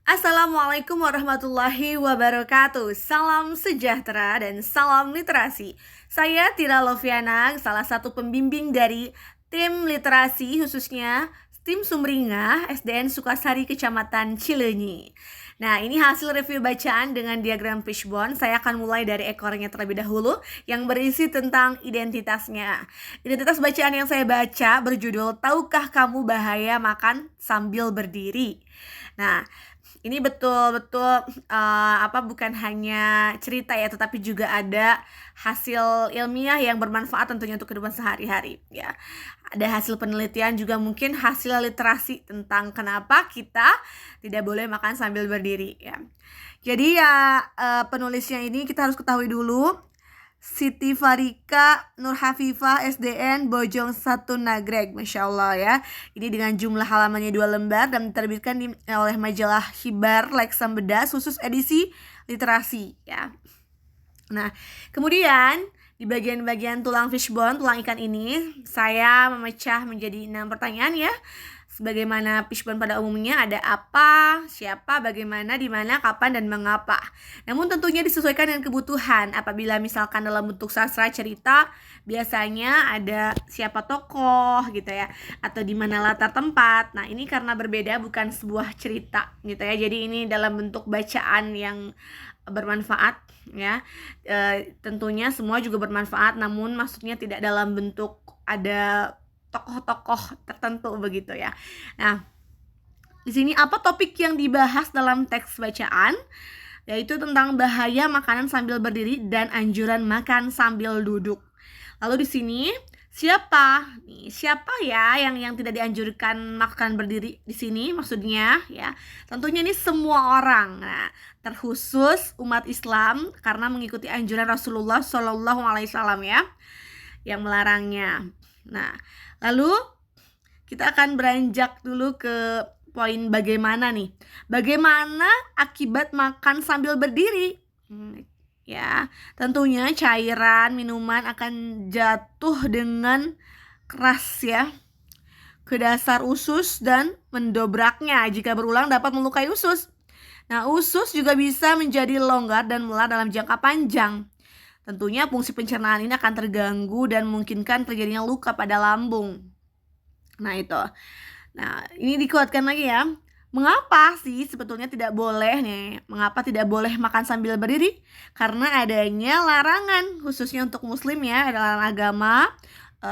Assalamualaikum warahmatullahi wabarakatuh. Salam sejahtera dan salam literasi. Saya Tira Loviana, salah satu pembimbing dari tim literasi, khususnya tim Sumringah SDN Sukasari Kecamatan Cileunyi. Nah, ini hasil review bacaan dengan diagram fishbone. Saya akan mulai dari ekornya terlebih dahulu yang berisi tentang identitasnya. Identitas bacaan yang saya baca berjudul Tahukah Kamu Bahaya Makan Sambil Berdiri? Nah, ini betul-betul bukan hanya cerita ya, tetapi juga ada hasil ilmiah yang bermanfaat tentunya untuk kehidupan sehari-hari ya. Ada hasil penelitian juga, mungkin hasil literasi tentang kenapa kita tidak boleh makan sambil berdiri ya. Jadi ya penulisnya ini kita harus ketahui dulu. Siti Farika Nur Hafifah SDN Bojong 1 Nagreg, Masya Allah ya. Ini dengan jumlah halamannya 2 lembar dan diterbitkan oleh majalah Hibar Leksam Bedas khusus edisi literasi ya. Nah, kemudian di bagian-bagian tulang fishbone, tulang ikan ini, saya memecah menjadi 6 pertanyaan ya. Sebagaimana fishbone pada umumnya, ada apa, siapa, bagaimana, di mana, kapan, dan mengapa. Namun tentunya disesuaikan dengan kebutuhan. Apabila misalkan dalam bentuk sastra cerita, biasanya ada siapa tokoh gitu ya, atau di mana latar tempat. Nah, ini karena berbeda, bukan sebuah cerita gitu ya. Jadi ini dalam bentuk bacaan yang bermanfaat ya. Tentunya semua juga bermanfaat, namun maksudnya tidak dalam bentuk ada tokoh-tokoh tertentu begitu ya. Nah, di sini apa topik yang dibahas dalam teks bacaan? Yaitu tentang bahaya makanan sambil berdiri dan anjuran makan sambil duduk. Lalu di sini siapa ya yang tidak dianjurkan makan berdiri di sini maksudnya ya? Tentunya ini semua orang. Nah, terkhusus umat Islam karena mengikuti anjuran Rasulullah SAW ya, yang melarangnya. Nah, lalu kita akan beranjak dulu ke poin bagaimana nih. Bagaimana akibat makan sambil berdiri? Ya, tentunya cairan minuman akan jatuh dengan keras ya ke dasar usus dan mendobraknya. Jika berulang dapat melukai usus. Nah, usus juga bisa menjadi longgar dan melar dalam jangka panjang. Tentunya fungsi pencernaan ini akan terganggu dan memungkinkan terjadinya luka pada lambung. Nah, itu. Nah, ini dikuatkan lagi ya. Mengapa sih sebetulnya tidak boleh nih? Mengapa tidak boleh makan sambil berdiri? Karena adanya larangan khususnya untuk muslim ya, dalam agama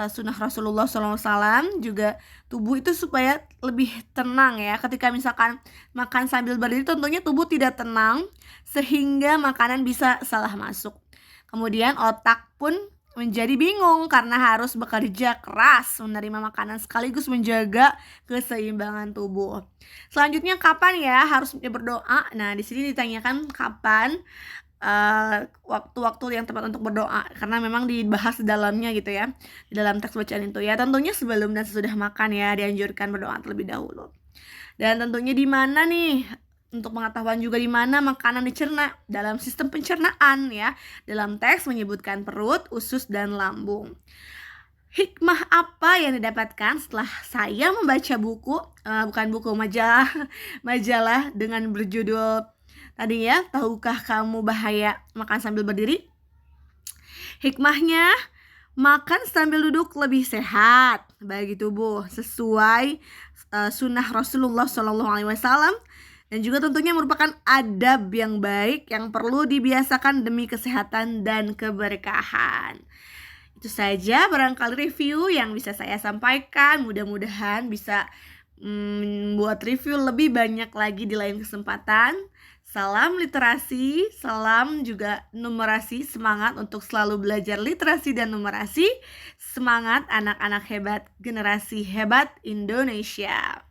sunnah Rasulullah SAW juga tubuh itu supaya lebih tenang ya. Ketika misalkan makan sambil berdiri, tentunya tubuh tidak tenang sehingga makanan bisa salah masuk. Kemudian otak pun menjadi bingung karena harus bekerja keras menerima makanan sekaligus menjaga keseimbangan tubuh. Selanjutnya kapan ya harus berdoa? Nah, di sini ditanyakan kapan waktu-waktu yang tepat untuk berdoa, karena memang dibahas di dalamnya gitu ya, di dalam teks bacaan itu ya. Tentunya sebelum dan sesudah makan ya dianjurkan berdoa terlebih dahulu. Dan tentunya di mana nih, untuk pengetahuan juga di mana makanan dicerna dalam sistem pencernaan ya. Dalam teks menyebutkan perut, usus, dan lambung. Hikmah apa yang didapatkan setelah saya membaca buku, majalah dengan berjudul tadi ya, Tahukah Kamu Bahaya Makan Sambil Berdiri? Hikmahnya, makan sambil duduk lebih sehat bagi tubuh sesuai sunnah Rasulullah SAW. Dan juga tentunya merupakan adab yang baik yang perlu dibiasakan demi kesehatan dan keberkahan. Itu saja barangkali review yang bisa saya sampaikan. Mudah-mudahan bisa membuat review lebih banyak lagi di lain kesempatan. Salam literasi, salam juga numerasi. Semangat untuk selalu belajar literasi dan numerasi. Semangat anak-anak hebat, generasi hebat Indonesia.